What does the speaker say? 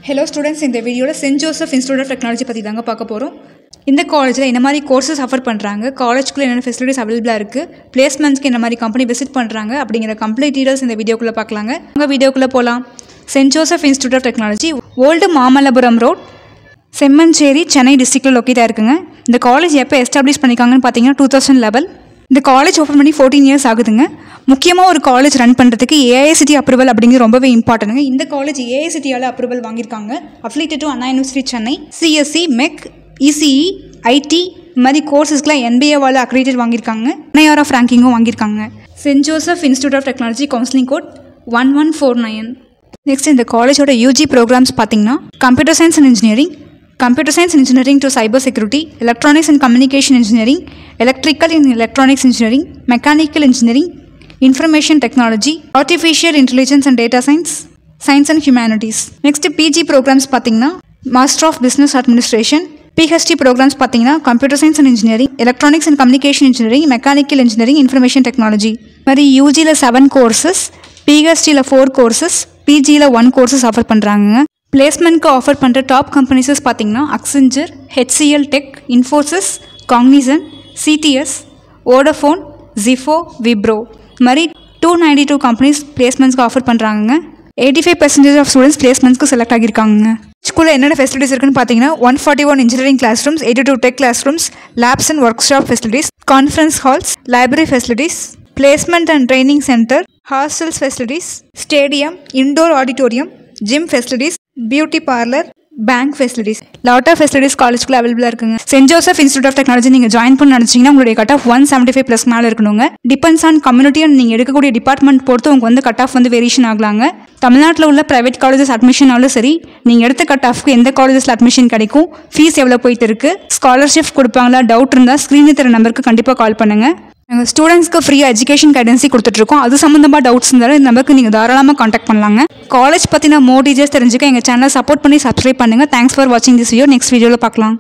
Hello students, in the video St. Joseph Institute of Technology பத்தி தாங்க பார்க்க போறோம். இந்த காலேஜ்ல என்ன மாதிரி கோர்सेस ஆஃபர் பண்றாங்க, காலேஜ்க்குள்ள என்ன ஃபெசிலிட்டிஸ் அவேலபிளா இருக்கு, பிளேஸ்மென்ட்ஸ்க்கு என்ன மாதிரி கம்பெனி விசிட் பண்றாங்க அப்படிங்கற கம்ப்ளீட் டீடைல்ஸ் இந்த வீடியோக்குள்ள பார்க்கலாங்க. வாங்க வீடியோக்குள்ள போலாம். St. Joseph Institute of Technology, old Mamallapuram road, Semmancheri, Chennai டிஸ்ட்ரிக்ட்ல லொகேட் ஆயிருக்குங்க. இந்த காலேஜ் எப்போ எஸ்டாப்லிஷ் பண்ணிருக்காங்கன்னு பாத்தீங்கன்னா 2011. இந்த காலேஜ் ஓபன் பண்ணி 14 இயர்ஸ் ஆகுதுங்க. முக்கியமாக ஒரு காலேஜ் ரன் பண்ணுறதுக்கு ஏஐசிடி அப்ரூவல் அப்படிங்கிறது ரொம்பவே இம்பார்ட்டன்ட்டுங்க. இந்த காலேஜ் ஏஐசிடியால் அப்ரூவல் வாங்கியிருக்காங்க. Affiliated to Anna university Chennai, CSC, mech, ECE, IT மாதிரி கோர்சஸ்க்குலாம் என்பிஏவால் அக்ரிடேட் வாங்கியிருக்காங்க. NIR ஆஃப் ரேங்கிங்கும் வாங்கியிருக்காங்க. Saint Joseph institute of technology counselling code 1149. Next இந்த காலேஜோட யூஜி ப்ரோக்ராம்ஸ் பார்த்தீங்கன்னா computer science and engineering, Computer Science and Engineering to Cyber Security, Electronics and Communication Engineering, Electrical and Electronics Engineering, Mechanical Engineering, Information Technology, Artificial Intelligence and Data Science, Science and Humanities. Next PG programs பார்த்தீங்கன்னா Master of Business Administration, PhD programs பார்த்தீங்கன்னா Computer Science and Engineering, Electronics and Communication Engineering, Mechanical Engineering, Information Technology. மாதிரி UGல 7 courses, PhDல 4 courses, PGல 1 courses offer பண்ணுறாங்க. பிளேஸ்மெண்ட்க்கு offer பண்ணுற top companies பார்த்தீங்கன்னா Accenture, HCL tech, Infosys, Cognizant, CTS, Vodafone, Zifo, Wipro மாதிரி 292 கம்பெனிஸ் பிளேஸ்மெண்ட்ஸ்க்கு ஆஃபர் பண்ணுறாங்க. 85% ஆஃப் ஸ்டூடெண்ட்ஸ் பிளேஸ்மெண்ட்ஸ்க்கு செலக்ட் ஆகியிருக்காங்க. ஸ்கூலில் என்னென்ன ஃபெசிலிட்டிஸ் இருக்குன்னு பார்த்தீங்கன்னா 141 engineering classrooms, 82 tech classrooms, labs and workshop facilities, conference halls, library facilities, placement and training centre, hostels facilities, stadium, indoor auditorium, gym facilities, beauty parlour, bank facilities, lot of facilities காலேஜ்க்குள்ள அவைலபிளாக இருக்குங்க. Saint Joseph institute of Technology நீங்கள் join பண்ண நினச்சிங்கன்னா உங்களுடைய cut off 175+ மேலே இருக்கணுங்க. Depends on community and நீங்கள் எடுக்கக்கூடிய டிபார்ட்மெண்ட் பொறுத்து உங்களுக்கு கட் ஆஃப் வேரியேஷன் ஆகலாங்க. தமிழ்நாட்டில் உள்ள ப்ரைவேட் காலேஜஸ் அட்மிஷனாலும் சரி, நீங்கள் எடுத்த கட் ஆஃப்க்கு எந்த காலேஜஸில் அட்மிஷன் கிடைக்கும், ஃபீஸ் எவ்வளோ போயிட்டு இருக்கு, ஸ்காலர்ஷிப் கொடுப்பாங்களா, டவுட் இருந்தால் ஸ்க்ரீனில் தர நம்பருக்கு கண்டிப்பாக கால் பண்ணுங்கள். நாங்கள் ஸ்டூடெண்ட்ஸ்க்கு ஃப்ரீயாக எஜுகேஷன் கைடன்ஸி கொடுத்துட்ருக்கோம். அது சம்மந்தமாக டவுட்ஸ் இருந்தாலும் இந்த நம்பருக்கு நீங்கள் தாராளமாக காண்டாக்ட் பண்ணலாங்க. காலேஜ் பற்றின மோர் டீடைல்ஸ் தெரிஞ்சுக்க எங்கள் சேனலை சப்போர்ட் பண்ணி சப்ஸ்கிரைப் பண்ணுங்கள். தேங்க்ஸ் ஃபார் வாட்சிங் திஸ் வீடியோ. நெக்ஸ்ட் வீடியோவில் பார்க்கலாம்.